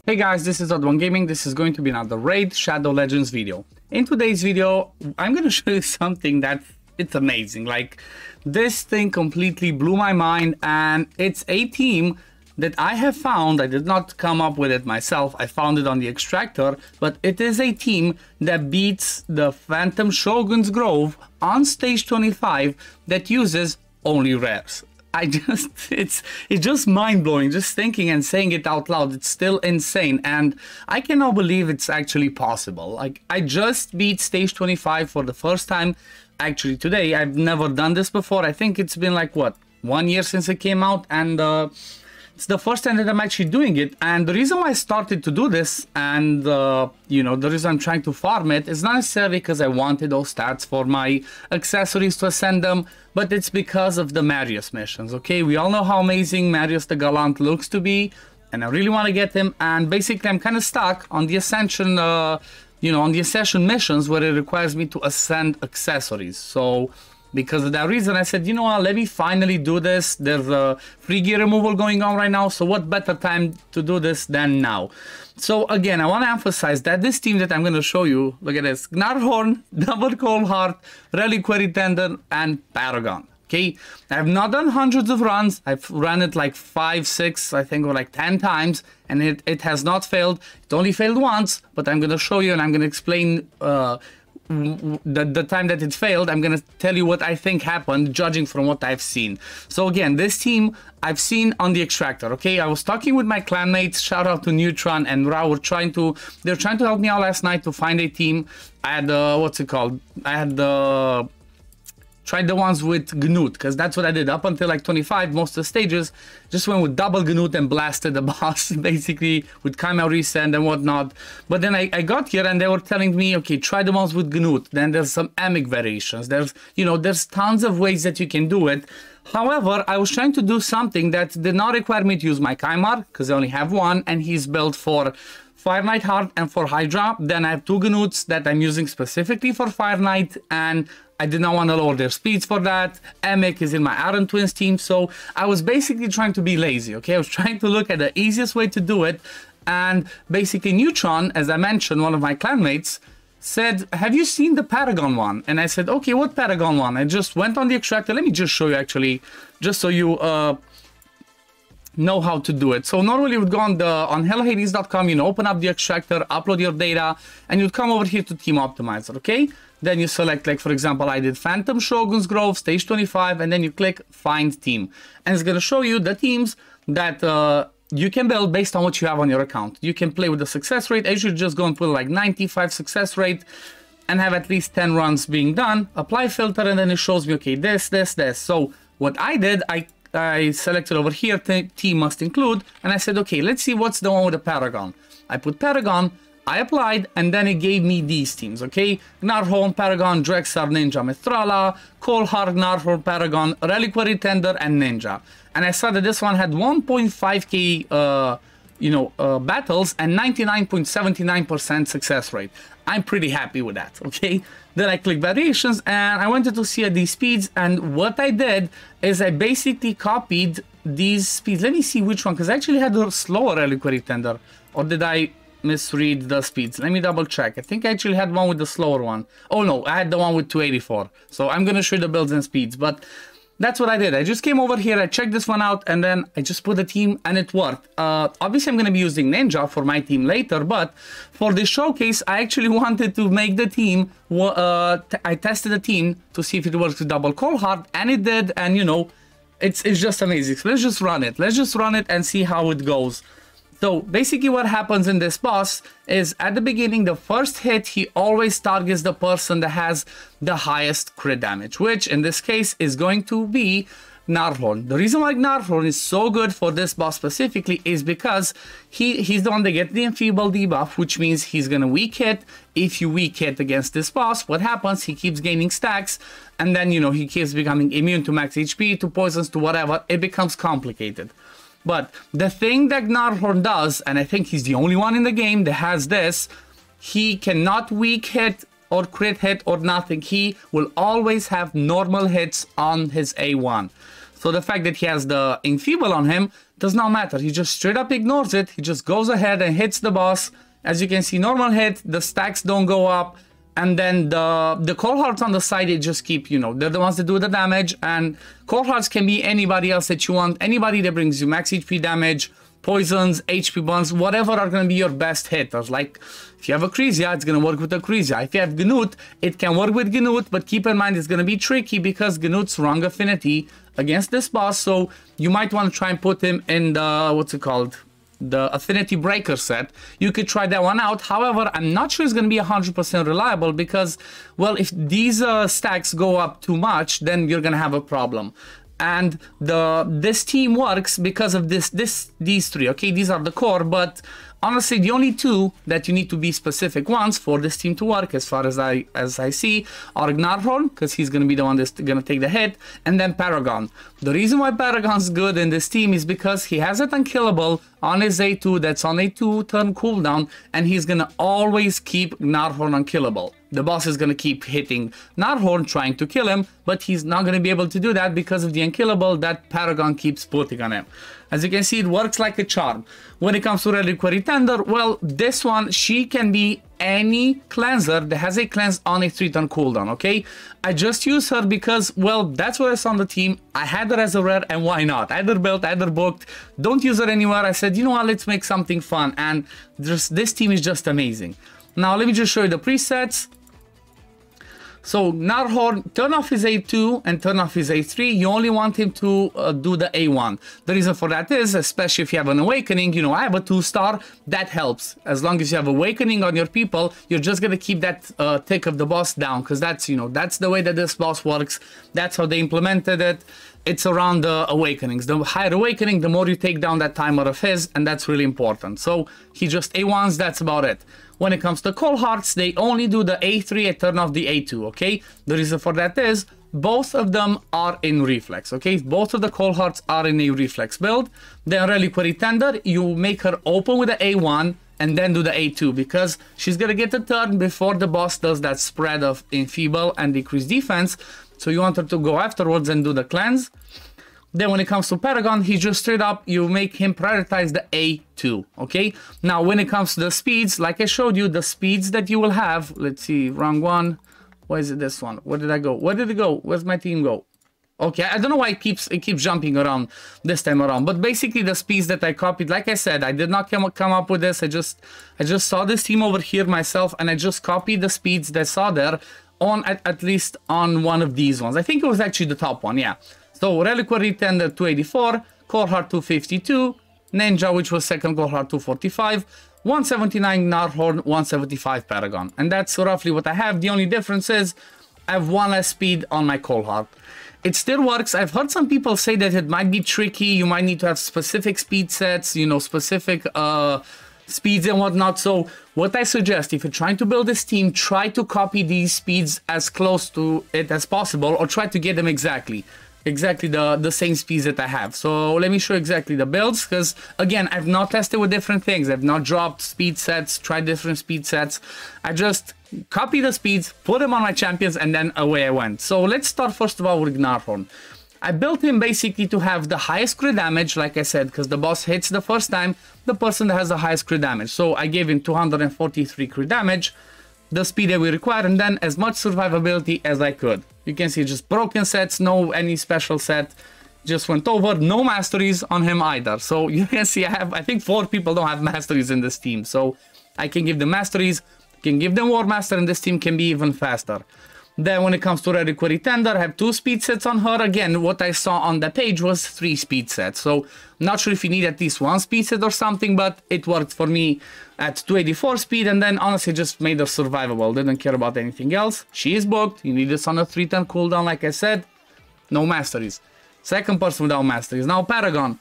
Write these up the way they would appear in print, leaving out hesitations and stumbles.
Hey guys, this is Odd1 Gaming. This is going to be another Raid Shadow Legends video. In today's video, I'm going to show you something that it's amazing. Like, this thing completely blew my mind, and it's a team that I have found. I did not come up with it myself. I found it on the extractor, but it is a team that beats the Phantom Shogun's Grove on stage 25 that uses only rares. It's just mind-blowing. Just thinking and saying it out loud, it's still insane, and I cannot believe it's actually possible. Like, I just beat stage 25 for the first time actually today. I've never done this before. I think it's been like, what, 1 year since it came out, and it's the first time that I'm actually doing it. And the reason why I started to do this, and you know, the reason I'm trying to farm it, is not necessarily because I wanted those stats for my accessories to ascend them, but it's because of the Marius missions. Okay, we all know how amazing Marius the Gallant looks to be, and I really want to get him. And basically I'm kind of stuck on the ascension, you know, on the ascension missions where it requires me to ascend accessories. So because of that reason, I said, you know what, let me finally do this. There's a free gear removal going on right now, so what better time to do this than now? So again, I want to emphasize that this team that I'm going to show you, look at this: Gnarhorn, Double Cold Heart, Reliquary Tendon, and Paragon. Okay, I have not done hundreds of runs. I've run it like 5, 6, I think, or like 10 times, and it has not failed. It only failed once, but I'm going to show you, and I'm going to explain the time that it failed. I'm gonna tell you what I think happened, judging from what I've seen. So again, this team I've seen on the extractor. Okay, I was talking with my clanmates. Shout out to Neutron and Ra. They're trying to help me out last night to find a team. I had what's it called? I had tried the ones with Gnut, because that's what I did up until like 25. Most of the stages just went with double Gnut and blasted the boss, basically with Chimera Resend and whatnot. But then I got here and they were telling me, okay, try the ones with Gnut. Then there's some Emic variations. There's, you know, there's tons of ways that you can do it. However, I was trying to do something that did not require me to use my Chimera, because I only have one, and he's built for Fire Knight Heart and for Hydra. Then I have 2 Gnuts that I'm using specifically for Fire Knight, and I did not want to lower their speeds for that. Emic is in my Iron Twins team, so I was basically trying to be lazy, okay? I was trying to look at the easiest way to do it, and basically Neutron, as I mentioned, one of my clanmates, said, have you seen the Paragon one? And I said, okay, what Paragon one? I just went on the extractor. Let me just show you, actually, just so you know how to do it. So normally you would go on hellhades.com, you know, open up the extractor, upload your data, and you'd come over here to Team Optimizer, okay? Then you select, like, for example, I did Phantom Shogun's Grove, stage 25, and then you click Find Team. And it's going to show you the teams that you can build based on what you have on your account. You can play with the success rate. I should just go and put like 95 success rate and have at least 10 runs being done. Apply filter, and then it shows me, okay, this. So what I did, I selected over here, team must include, and I said, okay, let's see what's the one with the Paragon. I put Paragon, I applied, and then it gave me these teams, okay? Gnarhorn, Paragon, Drexar, Ninja, Mestrala, Cold Heart, Gnarhorn, Paragon, Reliquary Tender, and Ninja. And I saw that this one had 1.5k, you know, battles and 99.79% success rate. I'm pretty happy with that, okay? Then I click variations, and I wanted to see these speeds, and what I did is I basically copied these speeds. Let me see which one, because I actually had a slower Reliquary Tender, or did I misread the speeds? Let me double check. I think I actually had one with the slower one. Oh no, I had the one with 284. So I'm gonna show you the builds and speeds, but that's what I did. I just came over here, I checked this one out, and then I just put a team, and it worked. Obviously I'm gonna be using Ninja for my team later, but for this showcase I actually wanted to make the team. I tested the team to see if it works with Double Cold Heart, and it did, and you know, it's just amazing. So let's just run it. Let's just run it and see how it goes. So basically what happens in this boss is, at the beginning, the first hit, he always targets the person that has the highest crit damage, which in this case is going to be Gnarhorn. The reason why Gnarhorn is so good for this boss specifically is because he's the one that gets the enfeeble debuff, which means he's gonna weak hit. If you weak hit against this boss, what happens? He keeps gaining stacks, and then, you know, he keeps becoming immune to max HP, to poisons, to whatever. It becomes complicated. But the thing that Gnarhorn does, and I think he's the only one in the game that has this, he cannot weak hit or crit hit or nothing. He will always have normal hits on his A1. So the fact that he has the enfeeble on him does not matter. He just straight up ignores it. He just goes ahead and hits the boss. As you can see, normal hit, the stacks don't go up. And then the cold hearts on the side, they just keep, you know, they're the ones that do the damage. And cold hearts can be anybody else that you want. Anybody that brings you max HP damage, poisons, HP burns, whatever are going to be your best hitters. Like, if you have a Krisia, it's going to work with a Krisia. If you have Gnut, it can work with Gnut, but keep in mind it's going to be tricky because Gnut's wrong affinity against this boss. So you might want to try and put him in the, what's it called? The affinity breaker set. You could try that one out. However, I'm not sure it's going to be 100% reliable because, well, if these stacks go up too much, then you're going to have a problem. And this team works because of these three. Okay, these are the core, but honestly, the only two that you need to be specific ones for this team to work, as far as I see, are Gnarhorn, because he's going to be the one that's going to take the hit, and then Paragon. The reason why Paragon's good in this team is because he has it unkillable on his A2 that's on a 2-turn cooldown, and he's going to always keep Gnarhorn unkillable. The boss is going to keep hitting Gnarhorn trying to kill him, but he's not going to be able to do that because of the unkillable that Paragon keeps putting on him. As you can see, it works like a charm. When it comes to Reliquary Tender, well, this one, she can be any cleanser that has a cleanse on a 3-turn cooldown, okay? I just use her because, well, that's what I saw on the team. I had her as a rare, and why not? Either built, either booked. Don't use her anywhere. I said, you know what, let's make something fun, and this team is just amazing. Now, let me just show you the presets. So Gnarhorn, turn off his A2 and turn off his A3. You only want him to do the A1. The reason for that is, especially if you have an Awakening, you know, I have a 2-star, that helps. As long as you have Awakening on your people, you're just going to keep that tick of the boss down, because that's, you know, that's the way that this boss works. That's how they implemented it. It's around the Awakenings. The higher Awakening, the more you take down that timer of his, and that's really important. So he just A1s, that's about it. When it comes to Cold Hearts, they only do the A3 and turn off the A2, okay? The reason for that is, both of them are in Reflex, okay? Both of the Cold Hearts are in a Reflex build. Then Reliquary Tender, you make her open with the A1 and then do the A2, because she's gonna get a turn before the boss does that spread of Enfeeble and decrease defense. So you want her to go afterwards and do the cleanse. Then when it comes to Paragon, he just straight up, you make him prioritize the A2, okay? Now, when it comes to the speeds, like I showed you, the speeds that you will have, let's see, wrong one. Where is it, this one? Where did I go? Where did it go? Where's my team go? Okay, I don't know why it keeps jumping around this time around, but basically the speeds that I copied, like I said, I did not come up with this. I just saw this team over here myself, and I just copied the speeds that I saw there on at least on one of these ones. I think it was actually the top one, yeah. So Reliquary Tender 284, Cold Heart 252, Ninja, which was second, Cold Heart 245, 179 Gnarhorn, 175 Paragon. And that's roughly what I have. The only difference is I have one less speed on my Cold Heart. It still works. I've heard some people say that it might be tricky. You might need to have specific speed sets, you know, specific speeds and whatnot. So what I suggest, if you're trying to build this team, try to copy these speeds as close to it as possible, or try to get them exactly the same speeds that I have. So let me show you exactly the builds, because again, I've not tested with different things. I've not dropped speed sets, tried different speed sets. I just copy the speeds, put them on my champions, and then away I went. So let's start first of all with Gnarhorn. I built him basically to have the highest crit damage, like I said, because the boss hits the first time, the person that has the highest crit damage. So I gave him 243 crit damage, the speed that we require, and then as much survivability as I could. You can see just broken sets, no any special set, just went over, no masteries on him either. So you can see I think 4 people don't have masteries in this team. So I can give them masteries, can give them War Master, and this team can be even faster. Then when it comes to Reliquary Tender, I have 2 speed sets on her. Again, what I saw on the page was 3 speed sets. So not sure if you need at least 1 speed set or something, but it worked for me at 284 speed, and then honestly just made her survivable. Didn't care about anything else. She is booked. You need this on a 3-turn cooldown, like I said. No masteries. Second person without masteries. Now Paragon.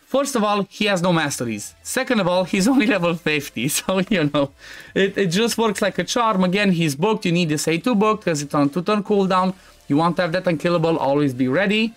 First of all, he has no masteries. Second of all, he's only level 50, so, you know, it just works like a charm. Again, he's booked. You need this A2 booked because it's on 2-turn cooldown. You want to have that unkillable, always be ready.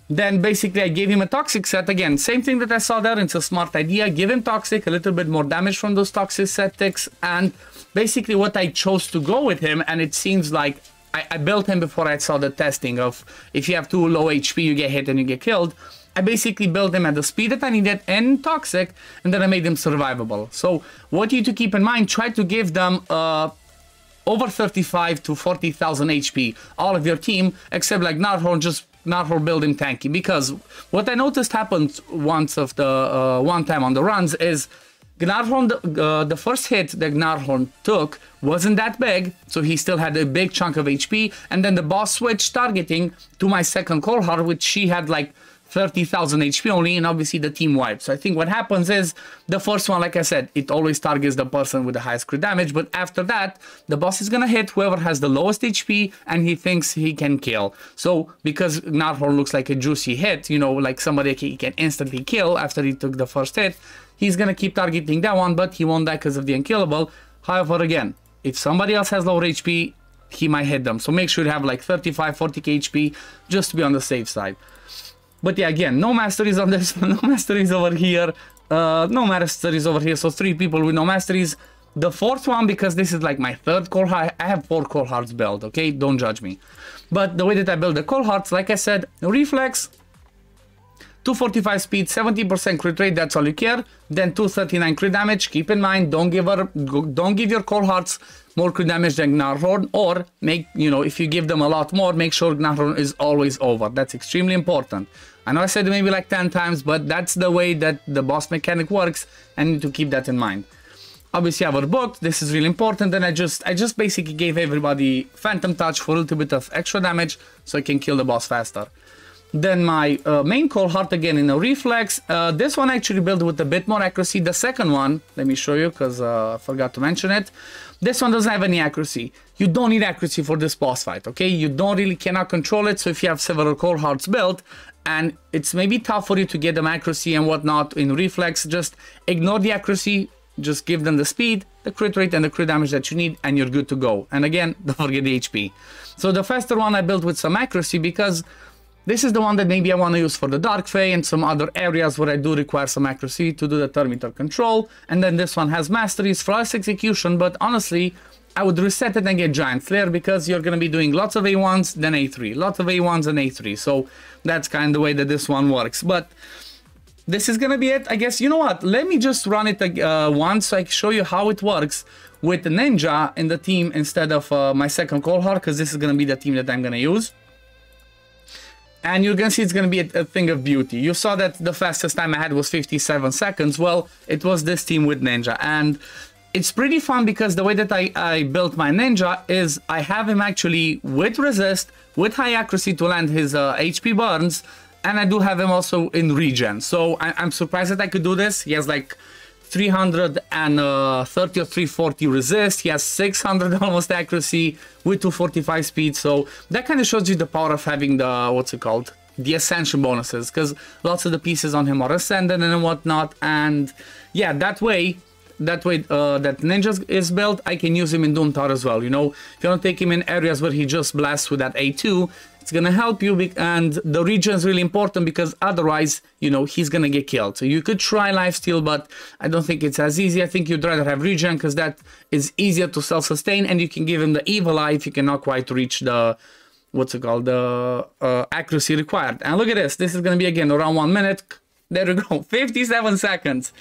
Then basically I gave him a toxic set. Again, same thing that I saw there. It's a smart idea. Give him toxic, a little bit more damage from those toxic set ticks. And basically what I chose to go with him, and it seems like I built him before I saw the testing of if you have too low HP, you get hit and you get killed. I basically built him at the speed that I needed and toxic, and then I made him survivable. So what you need to keep in mind, try to give them over 35 to 40,000 HP, all of your team, except like Gnarhorn, just Gnarhorn build him tanky. Because what I noticed happened one time on the runs is Gnarhorn, the first hit that Gnarhorn took wasn't that big, so he still had a big chunk of HP, and then the boss switched targeting to my second Coldheart, which she had like 30,000 HP only, and obviously the team wiped. So I think what happens is, the first one, like I said, it always targets the person with the highest crit damage, but after that, the boss is gonna hit whoever has the lowest HP and he thinks he can kill. So, because Gnarhorn looks like a juicy hit, you know, like somebody he can instantly kill after he took the first hit, he's gonna keep targeting that one, but he won't die because of the unkillable. However, again, if somebody else has lower HP, he might hit them. So make sure you have like 35, 40k HP, just to be on the safe side. But yeah, again, no masteries on this one, no masteries over here, no masteries over here, so 3 people with no masteries. The fourth one, because this is like my third Coldheart, I have 4 Coldhearts built, okay? Don't judge me. But the way that I build the Coldhearts, like I said, reflex, 245 speed, 70% crit rate, that's all you care. Then 239 crit damage. Keep in mind, don't give your Coldhearts more crit damage than Gnarhorn, or make, you know, if you give them a lot more, make sure Gnarhorn is always over. That's extremely important. I know I said it maybe like 10 times, but that's the way that the boss mechanic works, and you need to keep that in mind. Obviously, I have a book. This is really important, and I just basically gave everybody Phantom Touch for a little bit of extra damage, so I can kill the boss faster. Then my main Coldheart again in a reflex. This one actually built with a bit more accuracy. The second one, let me show you because I forgot to mention it. This one doesn't have any accuracy. You don't need accuracy for this boss fight, okay? You don't really cannot control it. So if you have several Coldhearts built and it's maybe tough for you to get them accuracy and whatnot in reflex, just ignore the accuracy. Just give them the speed, the crit rate, and the crit damage that you need, and you're good to go. And again, don't forget the HP. So the faster one I built with some accuracy because this is the one that maybe I want to use for the Dark Fae and some other areas where I do require some accuracy to do the Terminator control. And then this one has masteries, flawless execution, but honestly, I would reset it and get Giant Flare because you're going to be doing lots of A1s, then A3, lots of A1s and A3. So that's kind of the way that this one works. But this is going to be it, I guess. You know what? Let me just run it once so I can show you how it works with the Ninja in the team instead of my second Coldheart, because this is going to be the team that I'm going to use. And you're gonna see it's gonna be a thing of beauty. You saw that the fastest time I had was 57 seconds. Well, it was this team with Ninja. And it's pretty fun because the way that I built my Ninja is I have him actually with resist, with high accuracy to land his HP burns. And I do have him also in regen. So I'm surprised that I could do this. He has like 330 or 340 resist. He has 600 almost accuracy with 245 speed. So that kind of shows you the power of having the, what's it called? The ascension bonuses. Because lots of the pieces on him are ascended and whatnot. And yeah, that way that Ninja is built, I can use him in Doom Tower as well. You know, if you want to take him in areas where he just blasts with that A2, it's gonna help you, and the regen is really important because otherwise, you know, he's gonna get killed. So you could try lifesteal, but I don't think it's as easy. I think you'd rather have regen because that is easier to self-sustain, and you can give him the evil eye if you cannot quite reach the, what's it called, the accuracy required. And look at this. This is gonna be again around 1 minute. There we go, 57 seconds.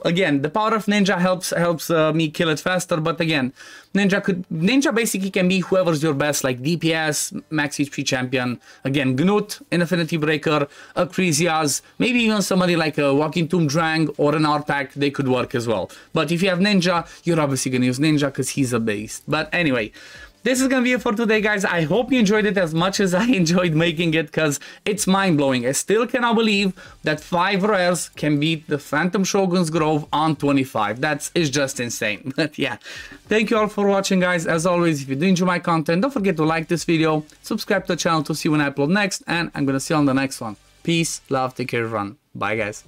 Again, the power of Ninja helps me kill it faster, but again, Ninja basically can be whoever's your best, like DPS, max HP champion, again, Gnut, Infinity Breaker, Acrisias, maybe even somebody like a Walking Tomb Drang or an Artak, they could work as well. But if you have Ninja, you're obviously gonna use Ninja because he's a beast. But anyway, this is gonna be it for today, guys. I hope you enjoyed it as much as I enjoyed making it because it's mind-blowing. I still cannot believe that 5 rares can beat the Phantom Shogun's Grove on 25. It's just insane. But yeah, thank you all for watching, guys. As always, if you do enjoy my content, don't forget to like this video, subscribe to the channel to see when I upload next, and I'm gonna see you on the next one. Peace, love, take care, everyone. Bye, guys.